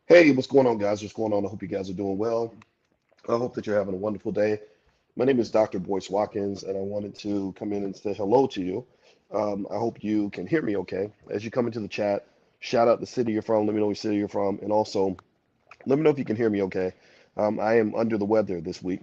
Hey, what's going on, guys? What's going on? I hope you guys are doing well. I hope that you're having a wonderful day. My name is Dr. Boyce Watkins, and I wanted to come in and say hello to you. I hope you can hear me okay. As you come into the chat, shout out the city you're from. Let me know which city you're from, and also let me know if you can hear me okay. I am under the weather this week,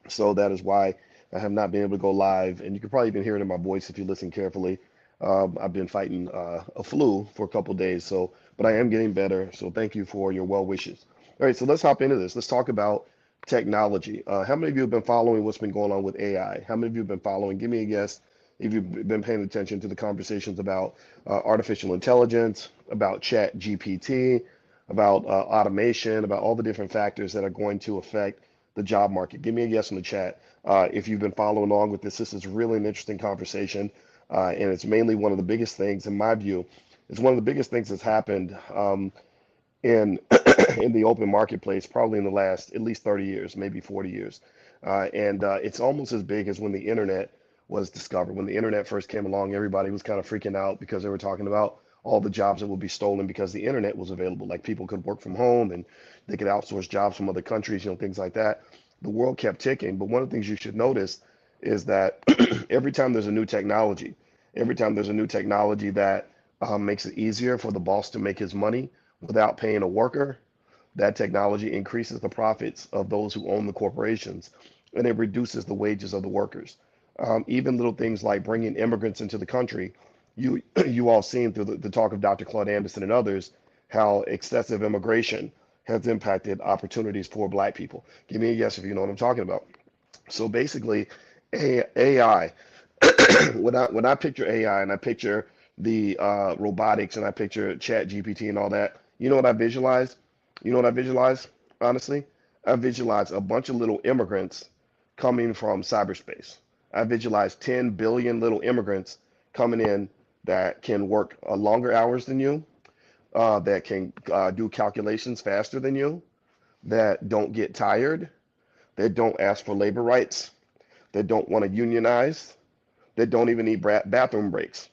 so that is why I have not been able to go live. And you can probably even hear it in my voice if you listen carefully. I've been fighting a flu for a couple days, but I am getting better. So thank you for your well wishes. All right, so let's hop into this. Let's talk about technology. How many of you have been following what's been going on with AI? How many of you have been following? Give me a guess if you've been paying attention to the conversations about artificial intelligence, about chat GPT, about automation, about all the different factors that are going to affect the job market. Give me a yes in the chat if you've been following along with this. This is really an interesting conversation, and it's mainly one of the biggest things, in my view. It's one of the biggest things that's happened in in the open marketplace, probably in the last at least 30 years, maybe 40 years. And it's almost as big as when the internet was discovered. When the internet first came along, everybody was kind of freaking out because they were talking about all the jobs that would be stolen because the internet was available. Like people could work from home and they could outsource jobs from other countries, things like that. The world kept ticking. But one of the things you should notice is that every time there's a new technology, every time there's a new technology that makes it easier for the boss to make his money without paying a worker, that technology increases the profits of those who own the corporations, and it reduces the wages of the workers. Even little things like bringing immigrants into the country, you you all seen through the talk of Dr. Claude Anderson and others how excessive immigration has impacted opportunities for Black people. Give me a yes if you know what I'm talking about. So basically, AI. When I picture AI and I picture the robotics and I picture Chat GPT and all that, you know what I visualize? You know what I visualize? Honestly, I visualize a bunch of little immigrants coming from cyberspace. I visualize 10 billion little immigrants coming in that can work longer hours than you, that can do calculations faster than you, that don't get tired, that don't ask for labor rights, that don't want to unionize, that don't even need bathroom breaks.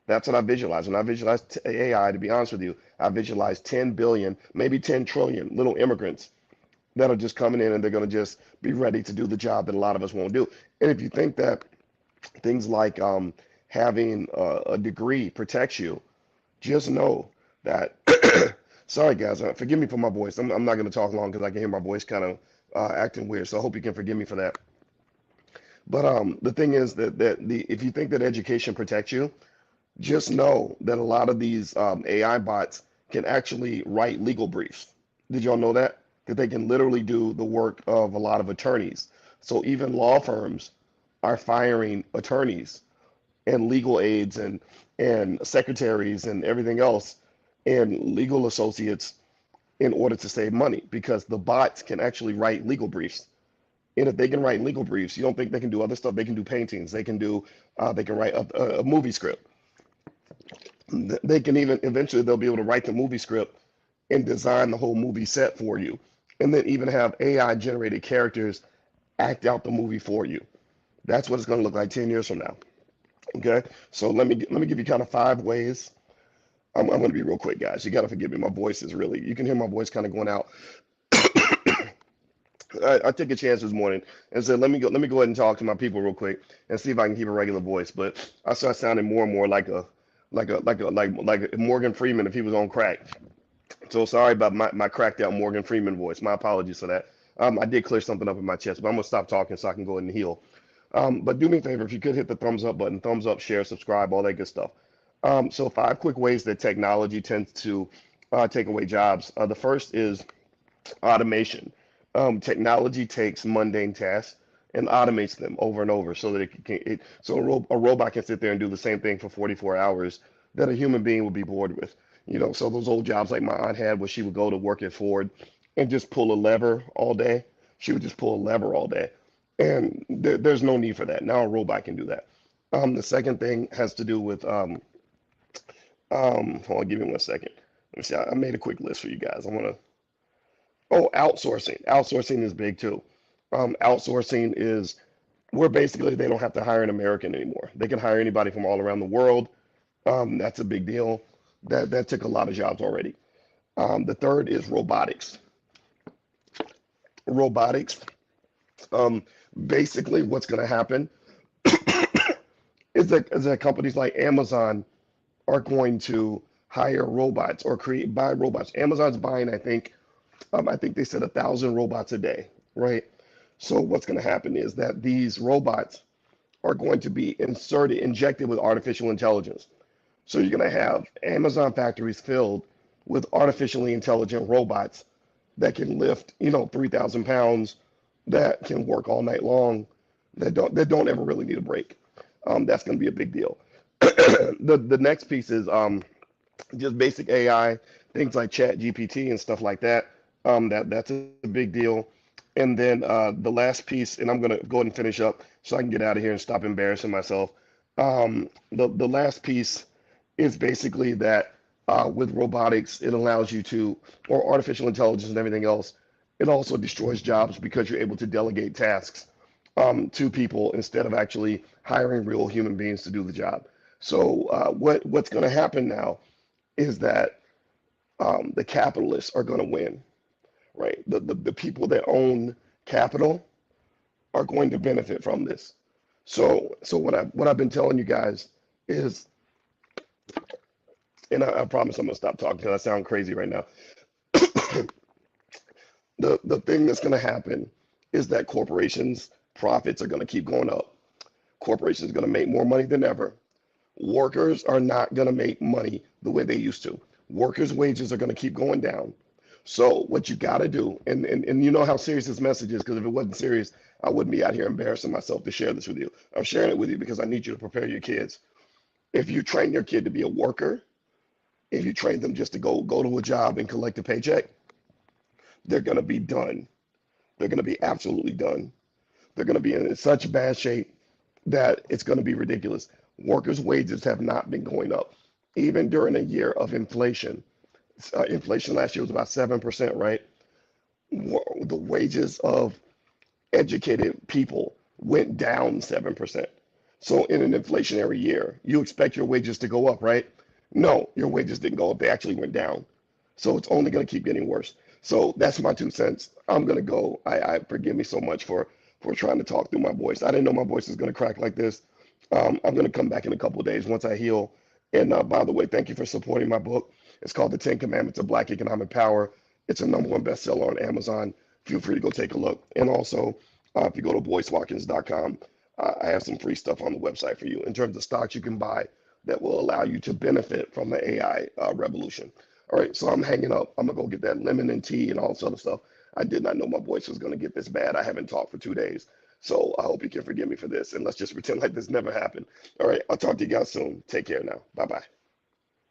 That's what I visualize. And I visualize AI, to be honest with you, I visualize 10 billion, maybe 10 trillion little immigrants that are just coming in and they're going to just be ready to do the job that a lot of us won't do. And if you think that things like having a degree protects you, just know that, sorry guys, forgive me for my voice. I'm not going to talk long because I can hear my voice kind of acting weird. So I hope you can forgive me for that. But the thing is that if you think that education protects you, just know that a lot of these AI bots can actually write legal briefs. Did y'all know that? That they can literally do the work of a lot of attorneys. So even law firms are firing attorneys and legal aides and secretaries and everything else and legal associates in order to save money because the bots can actually write legal briefs. And if they can write legal briefs, you don't think they can do other stuff? They can do paintings. They can write a movie script. They can even eventually they'll be able to write the movie script and design the whole movie set for you, and then even have AI generated characters act out the movie for you. That's what it's going to look like 10 years from now. Okay, so let me give you kind of 5 ways. I'm going to be real quick, guys. You got to forgive me. My voice is really, you can hear my voice kind of going out. I took a chance this morning and said, let me go ahead and talk to my people real quick and see if I can keep a regular voice. But I start sounding more and more like Morgan Freeman if he was on crack. So sorry about my cracked out Morgan Freeman voice. My apologies for that. I did clear something up in my chest, but I'm gonna stop talking so I can go ahead and heal. But do me a favor, if you could hit the thumbs up button, thumbs up, share, subscribe, all that good stuff. So 5 quick ways that technology tends to take away jobs. The first is automation. Technology takes mundane tasks and automates them over and over so that a robot can sit there and do the same thing for 44 hours that a human being would be bored with. So those old jobs like my aunt had where she would go to work at Ford and just pull a lever all day. She would just pull a lever all day. And there's no need for that. Now a robot can do that. The second thing has to do with hold on, give me 1 second. Let me see. I made a quick list for you guys. I want to Oh, outsourcing. Outsourcing is big too. Outsourcing is where basically they don't have to hire an American anymore. They can hire anybody from all around the world. That's a big deal. That took a lot of jobs already. The third is robotics. Robotics. Um, Basically, what's going to happen is that companies like Amazon are going to hire robots or buy robots. Amazon's buying, I think they said 1,000 robots a day, right? So what's going to happen is that these robots are going to be injected with artificial intelligence. So you're going to have Amazon factories filled with artificially intelligent robots that can lift, 3,000 pounds, that can work all night long, that don't ever really need a break. That's going to be a big deal. The next piece is just basic AI, things like Chat GPT and stuff like that. That's a big deal. And then the last piece, and I'm gonna go ahead and finish up so I can get out of here and stop embarrassing myself. The last piece is basically that with robotics, it allows you to, or artificial intelligence and everything else, it also destroys jobs because you're able to delegate tasks to people instead of actually hiring real human beings to do the job. So what's going to happen now is that the capitalists are going to win, right? The people that own capital are going to benefit from this. So what I've been telling you guys is, and I promise I'm gonna stop talking because I sound crazy right now. The thing that's going to happen is that corporations' profits are going to keep going up. Corporations are going to make more money than ever. Workers are not going to make money the way they used to. Workers' wages are going to keep going down. So what you got to do, and you know how serious this message is, because if it wasn't serious, I wouldn't be out here embarrassing myself to share this with you. I'm sharing it with you because I need you to prepare your kids. If you train your kid to be a worker, if you train them just to go to a job and collect a paycheck, they're going to be done. They're going to be absolutely done. They're going to be in such bad shape that it's going to be ridiculous. Workers' wages have not been going up, even during a year of inflation. Inflation last year was about 7%, right? The wages of educated people went down 7%. So in an inflationary year, you expect your wages to go up, right? No, your wages didn't go up. They actually went down. So it's only going to keep getting worse. So that's my 2 cents. I'm going to go. I forgive me so much for trying to talk through my voice. I didn't know my voice was going to crack like this. I'm going to come back in a couple of days once I heal. And by the way, thank you for supporting my book. It's called The 10 Commandments of Black Economic Power. It's a #1 bestseller on Amazon. Feel free to go take a look. And also, if you go to boycewatkins.com, I have some free stuff on the website for you in terms of stocks you can buy that will allow you to benefit from the AI revolution. All right, so I'm hanging up. I'm gonna go get that lemon and tea and all this other stuff. I did not know my voice was gonna get this bad. I haven't talked for 2 days. So I hope you can forgive me for this. And let's just pretend like this never happened. All right, I'll talk to you guys soon. Take care now. Bye bye.